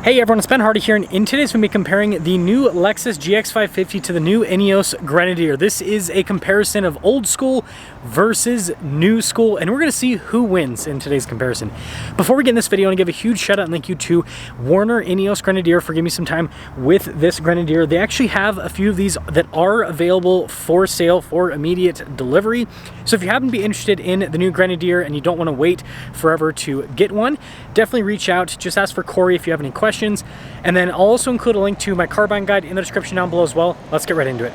Hey everyone, it's Ben Hardy here, and in today's we'll be comparing the new Lexus GX550 to the new Ineos Grenadier. This is a comparison of old school versus new school, and we're going to see who wins in today's comparison. Before we get in this video, I want to give a huge shout out and thank you to Warner Ineos Grenadier for giving me some time with this Grenadier. They actually have a few of these that are available for sale for immediate delivery. So if you happen to be interested in the new Grenadier and you don't want to wait forever to get one, definitely reach out. Just ask for Corey if you have any questions. And then I'll also include a link to my car buying guide in the description down below as well. Let's get right into it.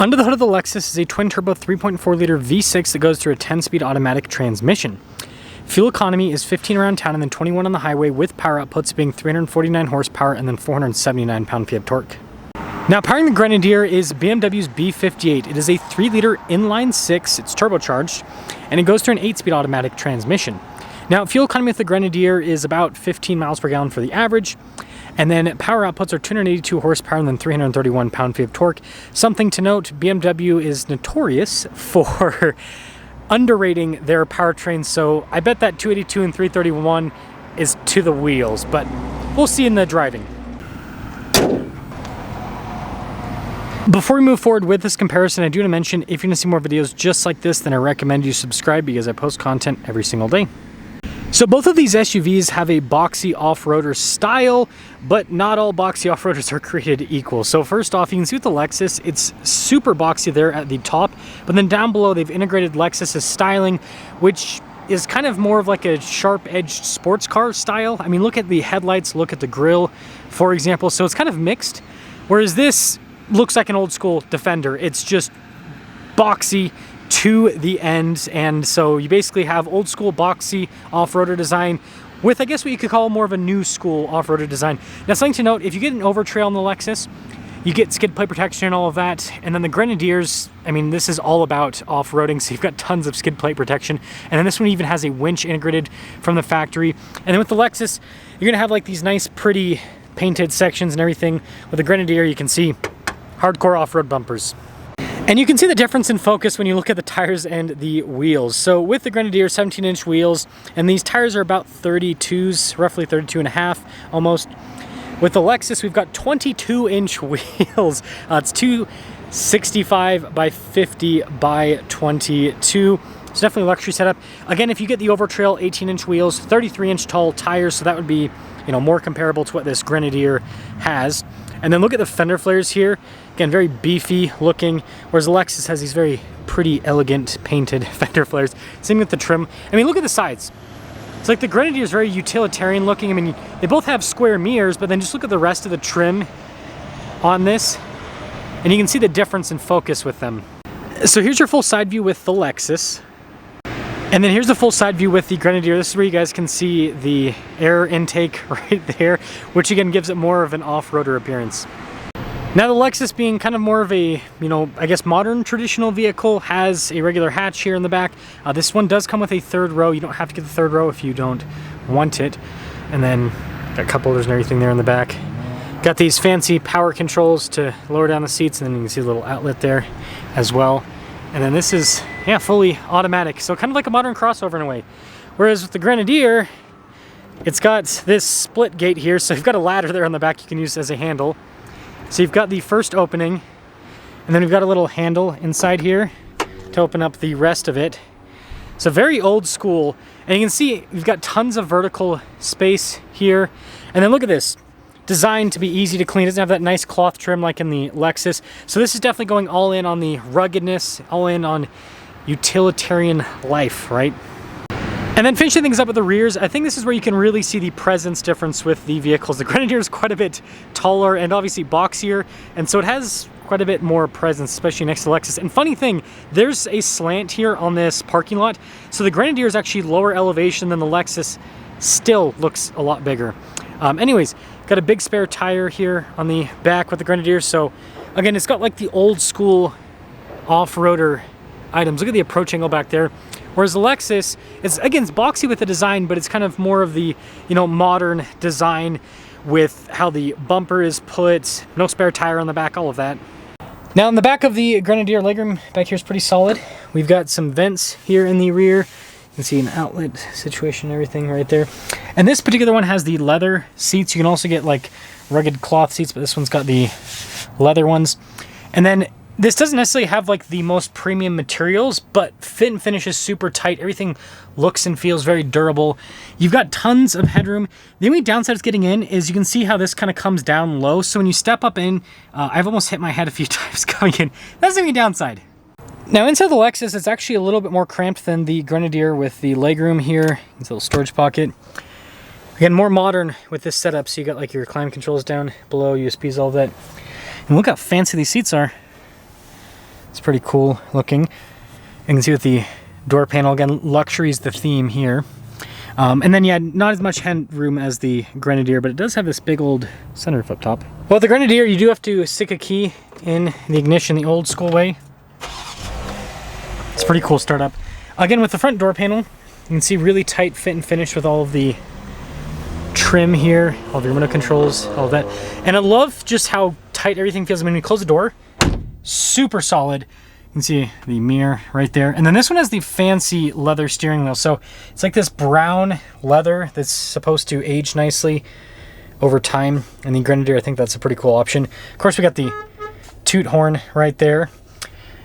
Under the hood of the Lexus is a twin-turbo 3.4-liter V6 that goes through a 10-speed automatic transmission. Fuel economy is 15 around town and then 21 on the highway, with power outputs being 349 horsepower and then 479 pound-feet of torque. Now, powering the Grenadier is BMW's B58. It is a 3-liter inline-6, it's turbocharged, and it goes through an 8-speed automatic transmission. Now, fuel economy with the Grenadier is about 15 miles per gallon for the average, and then power outputs are 282 horsepower and then 331 pound-feet of torque. Something to note, BMW is notorious for underrating their powertrains, so I bet that 282 and 331 is to the wheels, but we'll see in the driving. Before we move forward with this comparison, I do want to mention, if you're going to see more videos just like this, then I recommend you subscribe because I post content every single day. So both of these SUVs have a boxy off-roader style, but not all boxy off-roaders are created equal. So first off, you can see with the Lexus, it's super boxy there at the top, but then down below they've integrated Lexus's styling, which is kind of more of like a sharp-edged sports car style. I mean, look at the headlights, look at the grille, for example. So it's kind of mixed, whereas this looks like an old school Defender. It's just boxy to the end, and so you basically have old school boxy off-roader design with, I guess, what you could call more of a new school off-roader design. Now, something to note, if you get an overtrail on the Lexus, you get skid plate protection and all of that, and then the Grenadiers, I mean, this is all about off-roading, so you've got tons of skid plate protection, and then this one even has a winch integrated from the factory. And then with the Lexus, you're gonna have like these nice pretty painted sections and everything. With the Grenadier, you can see hardcore off-road bumpers. And you can see the difference in focus when you look at the tires and the wheels. So with the Grenadier, 17-inch wheels, and these tires are about 32s, roughly 32 and a half almost. With the Lexus, we've got 22-inch wheels. It's 265 by 50 by 22. It's definitely a luxury setup. Again, if you get the Overtrail 18-inch wheels, 33-inch tall tires, so that would be, you know, more comparable to what this Grenadier has. And then look at the fender flares here. Again, very beefy looking, whereas the Lexus has these very pretty, elegant, painted fender flares. Same with the trim. I mean, look at the sides. It's like the Grenadier is very utilitarian looking. I mean, they both have square mirrors, but then just look at the rest of the trim on this, and you can see the difference in focus with them. So here's your full side view with the Lexus. And then here's the full side view with the Grenadier. This is where you guys can see the air intake right there, which again gives it more of an off-roader appearance. Now the Lexus, being kind of more of a, you know, I guess modern traditional vehicle, has a regular hatch here in the back. This one does come with a third row. You don't have to get the third row if you don't want it. And then got cup holders and everything there in the back. Got these fancy power controls to lower down the seats, and then you can see a little outlet there as well. And then this is, yeah, fully automatic. So kind of like a modern crossover in a way. Whereas with the Grenadier, it's got this split gate here. So you've got a ladder there on the back you can use as a handle. So you've got the first opening, and then we've got a little handle inside here to open up the rest of it. So very old school. And you can see we've got tons of vertical space here. And then look at this. Designed to be easy to clean. It doesn't have that nice cloth trim like in the Lexus. So this is definitely going all in on the ruggedness, all in on utilitarian life, right? And then finishing things up with the rears, I think this is where you can really see the presence difference with the vehicles. The Grenadier is quite a bit taller and obviously boxier, and so it has quite a bit more presence, especially next to Lexus. And funny thing, there's a slant here on this parking lot, so the Grenadier is actually lower elevation than the Lexus, still looks a lot bigger. Anyways, got a big spare tire here on the back with the Grenadier, so again, it's got like the old school off-roader items. Look at the approach angle back there. Whereas the Lexus, it's again, it's boxy with the design, but it's kind of more of the, you know, modern design with how the bumper is put, no spare tire on the back, all of that. Now in the back of the Grenadier legroom back here is pretty solid. We've got some vents here in the rear. You can see an outlet situation, everything right there. And this particular one has the leather seats. You can also get like rugged cloth seats, but this one's got the leather ones. And then this doesn't necessarily have like the most premium materials, but fit and finish is super tight. Everything looks and feels very durable. You've got tons of headroom. The only downside of getting in is you can see how this kind of comes down low. So when you step up in, I've almost hit my head a few times coming in. That's the only downside. Now inside the Lexus, it's actually a little bit more cramped than the Grenadier with the legroom here. It's a little storage pocket. Again, more modern with this setup. So you got like your climate controls down below, USBs, all of that. And look how fancy these seats are. It's pretty cool looking. You can see with the door panel, again, luxury is the theme here. And then, yeah, not as much headroom as the Grenadier, but it does have this big old sunroof up top. Well, the Grenadier, you do have to stick a key in the ignition the old school way. It's a pretty cool startup. Again, with the front door panel, you can see really tight fit and finish with all of the trim here, all the remote controls, all of that. And I love just how tight everything feels. I mean, when you close the door, super solid. You can see the mirror right there. And then this one has the fancy leather steering wheel. So it's like this brown leather that's supposed to age nicely over time. And the Grenadier, I think that's a pretty cool option. Of course, we got the toot horn right there.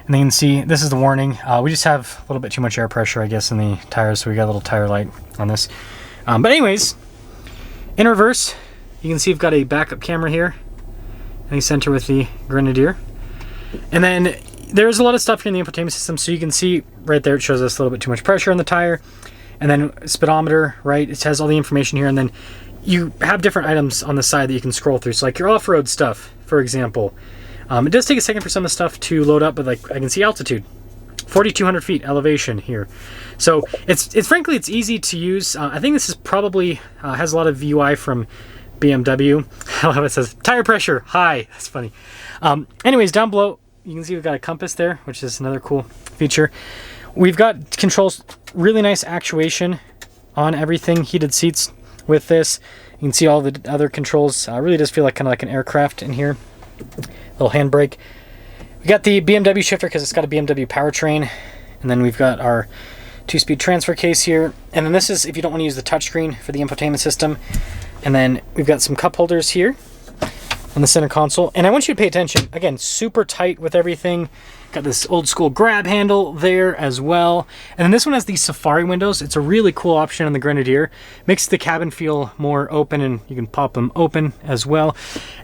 And then you can see, this is the warning. We just have a little bit too much air pressure, I guess, in the tires. So we got a little tire light on this. But anyways, in reverse, you can see we've got a backup camera here in the center with the Grenadier. And then there's a lot of stuff here in the infotainment system. So you can see right there, it shows us a little bit too much pressure on the tire. And then speedometer, right? It has all the information here. And then you have different items on the side that you can scroll through. So like your off-road stuff, for example. It does take a second for some of the stuff to load up, but like I can see altitude. 4,200 feet elevation here. So it's frankly, it's easy to use. I think this is probably, has a lot of UI from BMW. I love it. It says tire pressure high. That's funny. Anyways, down below, you can see we've got a compass there, which is another cool feature. We've got controls, really nice actuation on everything, heated seats with this. You can see all the other controls. Really does feel like kind of like an aircraft in here. Little handbrake. We got the BMW shifter because it's got a BMW powertrain. And then we've got our 2-speed transfer case here. And then this is if you don't want to use the touchscreen for the infotainment system. And then we've got some cup holders here on the center console. And I want you to pay attention. Again, super tight with everything. Got this old school grab handle there as well. And then this one has these Safari windows. It's a really cool option on the Grenadier. Makes the cabin feel more open, and you can pop them open as well.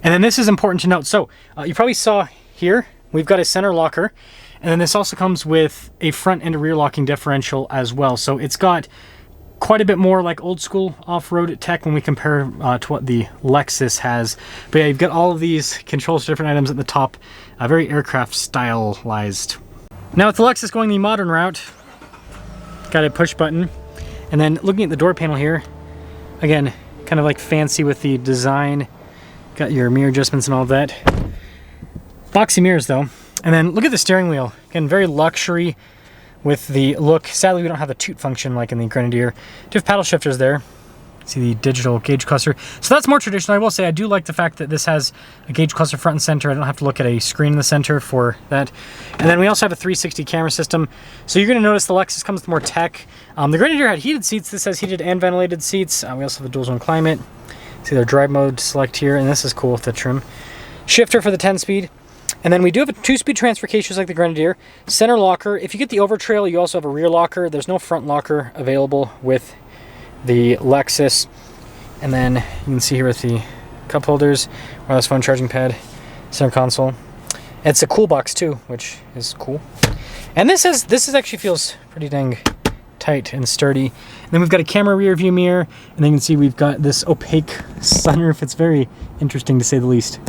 And then this is important to note. So you probably saw here, we've got a center locker. And then this also comes with a front and a rear locking differential as well. So it's got quite a bit more like old school off-road tech when we compare to what the Lexus has. But yeah, you've got all of these controls for different items at the top, very aircraft stylized. Now with the Lexus going the modern route, got a push button. And then looking at the door panel here, again, kind of like fancy with the design. Got your mirror adjustments and all of that. Boxy mirrors though. And then look at the steering wheel. Again, very luxury with the look. Sadly, we don't have a toot function like in the Grenadier. Do have paddle shifters there. See the digital gauge cluster. So that's more traditional. I will say I do like the fact that this has a gauge cluster front and center. I don't have to look at a screen in the center for that. And then we also have a 360 camera system. So you're going to notice the Lexus comes with more tech. The Grenadier had heated seats. This has heated and ventilated seats. We also have a dual zone climate. See their drive mode select here, and this is cool with the trim. Shifter for the 10-speed. And then we do have a 2-speed transfer case just like the Grenadier. Center locker. If you get the Overtrail, you also have a rear locker. There's no front locker available with the Lexus. And then you can see here with the cup holders, wireless phone charging pad, center console. It's a cool box too, which is cool. And this actually feels pretty dang tight and sturdy. And then we've got a camera rear view mirror, and then you can see we've got this opaque sunroof. It's very interesting to say the least.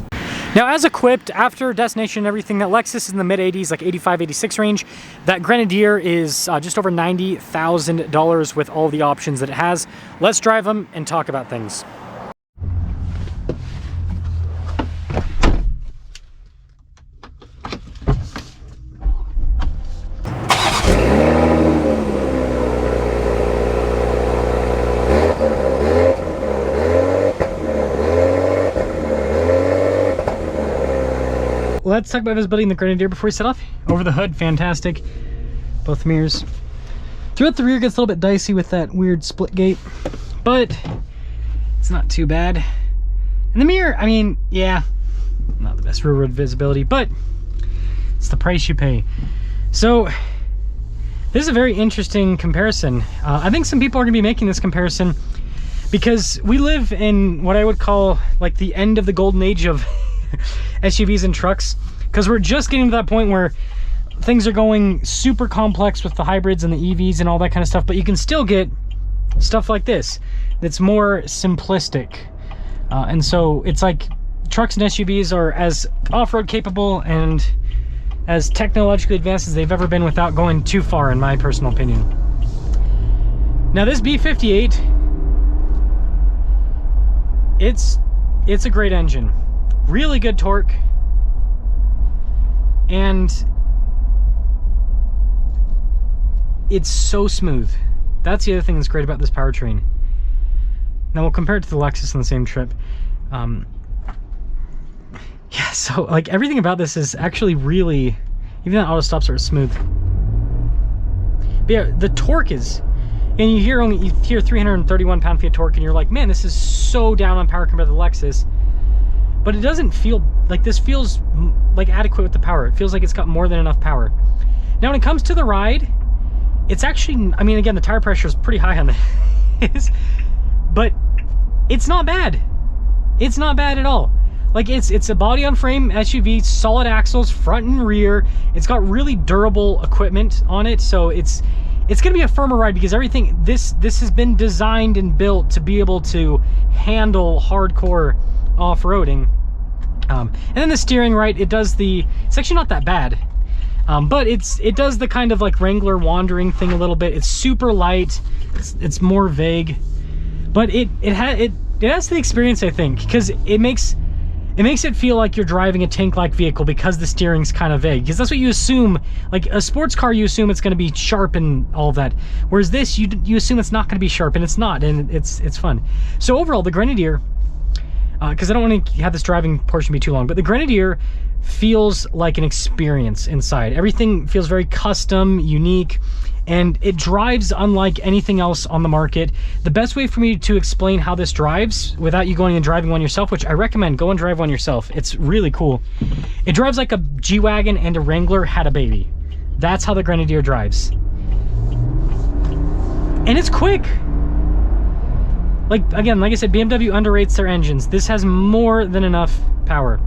Now, as equipped, after destination and everything, that Lexus is in the mid-80s, like 85, 86 range. That Grenadier is just over $90,000 with all the options that it has. Let's drive them and talk about things. Let's talk about visibility in the Grenadier before we set off. Over the hood, fantastic. Both mirrors. Throughout the rear gets a little bit dicey with that weird split gate, but it's not too bad. And the mirror, I mean, yeah, not the best rearward visibility, but it's the price you pay. So this is a very interesting comparison. I think some people are gonna be making this comparison because we live in what I would call like the end of the golden age of SUVs and trucks, because we're just getting to that point where things are going super complex with the hybrids and the EVs and all that kind of stuff, but you can still get stuff like this that's more simplistic. And so it's like trucks and SUVs are as off-road capable and as technologically advanced as they've ever been without going too far, in my personal opinion. Now this B58, it's a great engine, really good torque, and it's so smooth. That's the other thing that's great about this powertrain. Now we'll compare it to the Lexus on the same trip. Yeah, so like everything about this is actually really, even that auto stop start is smooth. But yeah, the torque is, and you hear 331 pound-feet of torque, and you're like, man, this is so down on power compared to the Lexus. But it doesn't feel like, this feels like adequate with the power. It feels like it's got more than enough power. Now when it comes to the ride, it's actually, I mean, again, the tire pressure is pretty high on this, but it's not bad. It's not bad at all. Like it's a body on frame SUV, solid axles, front and rear. It's got really durable equipment on it, so it's gonna be a firmer ride because everything, this has been designed and built to be able to handle hardcore off-roading. And then the steering, right, it's actually not that bad. But it does the kind of like Wrangler wandering thing a little bit. It's super light, it's more vague, but it has the experience, I think, because it makes it feel like you're driving a tank-like vehicle because the steering's kind of vague. Because that's what you assume, like a sports car, you assume it's going to be sharp and all of that. Whereas this, you assume it's not going to be sharp, and it's not, and it's fun. So overall, the Grenadier, because I don't want to have this driving portion be too long, but the Grenadier feels like an experience inside. Everything feels very custom, unique, and it drives unlike anything else on the market. The best way for me to explain how this drives without you going and driving one yourself, which I recommend, go and drive one yourself. It's really cool. It drives like a G-Wagon and a Wrangler had a baby. That's how the Grenadier drives. And it's quick. Like, again, like I said, BMW underrates their engines. This has more than enough power.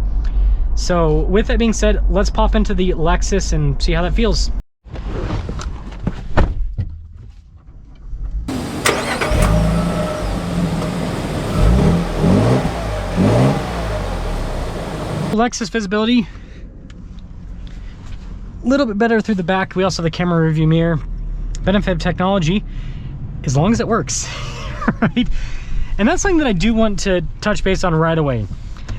So with that being said, let's pop into the Lexus and see how that feels. Lexus visibility, a little bit better through the back. We also have the camera review mirror. Benefit of technology, as long as it works, right? And that's something that I do want to touch base on right away.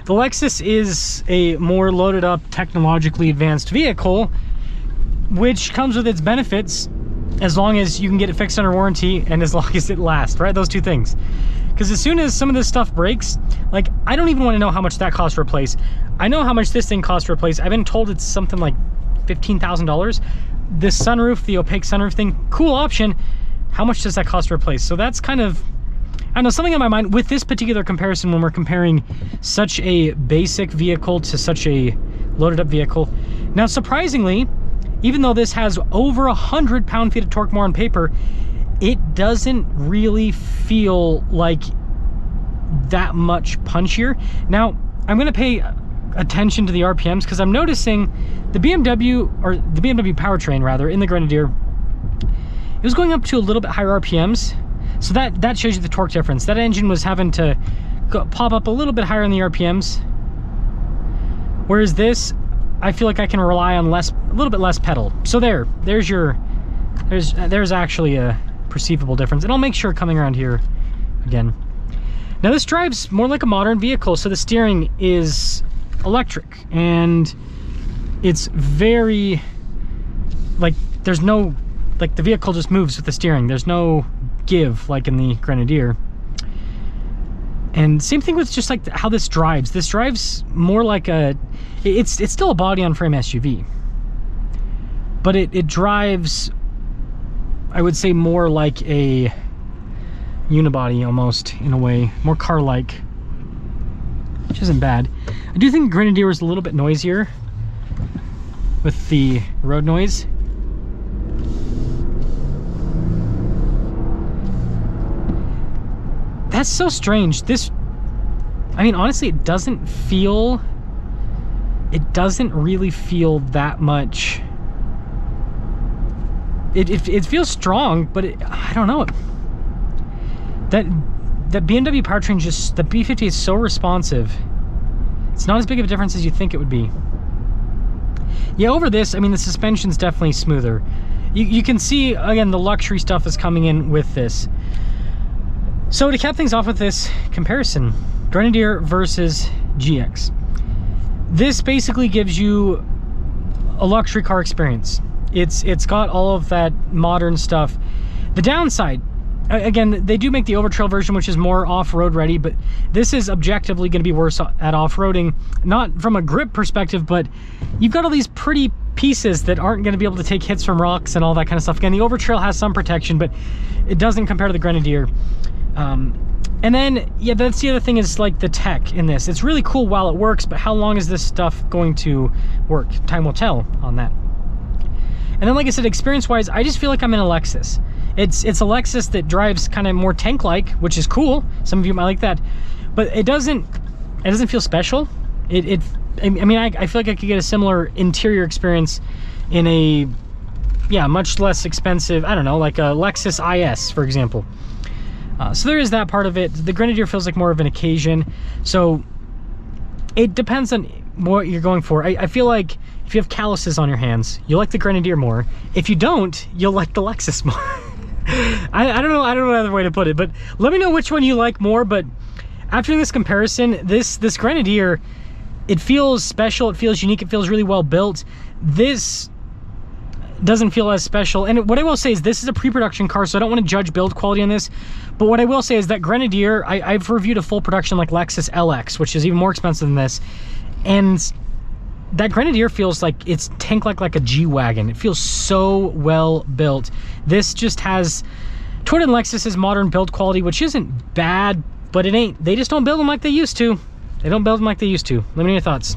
The Lexus is a more loaded up, technologically advanced vehicle, which comes with its benefits as long as you can get it fixed under warranty and as long as it lasts, right? Those two things. Because as soon as some of this stuff breaks, like, I don't even want to know how much that costs to replace. I know how much this thing costs to replace. I've been told it's something like $15,000. This sunroof, the opaque sunroof thing, cool option. How much does that cost to replace? So that's kind of, I don't know, something on my mind with this particular comparison when we're comparing such a basic vehicle to such a loaded up vehicle. Now, surprisingly, even though this has over 100 pound-feet of torque more on paper, it doesn't really feel like that much punchier. Now, I'm gonna pay attention to the RPMs because I'm noticing the BMW, or the BMW powertrain rather, in the Grenadier, it was going up to a little bit higher RPMs. So that shows you the torque difference. That engine was having to pop up a little bit higher in the RPMs. Whereas this, I feel like I can rely on a little bit less pedal. So there's actually a perceivable difference. And I'll make sure coming around here again. Now this drives more like a modern vehicle, so the steering is electric and it's very, like, there's no, like, the vehicle just moves with the steering. There's no give like in the Grenadier. And same thing with just like how this drives. This drives more like it's still a body on frame SUV, but it drives, I would say, more like a unibody almost, in a way, more car-like, which isn't bad. I do think Grenadier is a little bit noisier with the road noise. That's so strange. This, I mean, honestly, it doesn't really feel that much. It feels strong, but I don't know. That BMW powertrain, just the B50 is so responsive. It's not as big of a difference as you think it would be. Yeah, over this, I mean, the suspension's definitely smoother. You can see, again, the luxury stuff is coming in with this. So to cap things off with this comparison, Grenadier versus GX. This basically gives you a luxury car experience. It's got all of that modern stuff. The downside, again, they do make the Overtrail version, which is more off-road ready, but this is objectively going to be worse at off-roading, not from a grip perspective, but you've got all these pretty pieces that aren't going to be able to take hits from rocks and all that kind of stuff. Again, the Overtrail has some protection, but it doesn't compare to the Grenadier. And then, yeah, that's the other thing, is like the tech in this. It's really cool while it works, but how long is this stuff going to work? Time will tell on that. And then, like I said, experience-wise, I just feel like I'm in a Lexus. It's a Lexus that drives kind of more tank-like, which is cool. Some of you might like that, but it doesn't feel special. I mean, I feel like I could get a similar interior experience in a, yeah, much less expensive, I don't know, like a Lexus IS, for example. So there is that part of it. The Grenadier feels like more of an occasion. So it depends on what you're going for. I feel like if you have calluses on your hands, you'll like the Grenadier more. If you don't, you'll like the Lexus more. I don't know another way to put it, but let me know which one you like more. But after this comparison, this Grenadier, it feels special, it feels unique, it feels really well built. This doesn't feel as special. And what I will say is, this is a pre-production car, so I don't want to judge build quality on this, but what I will say is that Grenadier, I've reviewed a full production like Lexus LX, which is even more expensive than this, and that Grenadier feels like it's tank-like a G-Wagon. It feels so well built. This just has Toyota and Lexus's modern build quality, which isn't bad, but it ain't. They just don't build them like they used to. They don't build them like they used to. Let me know your thoughts.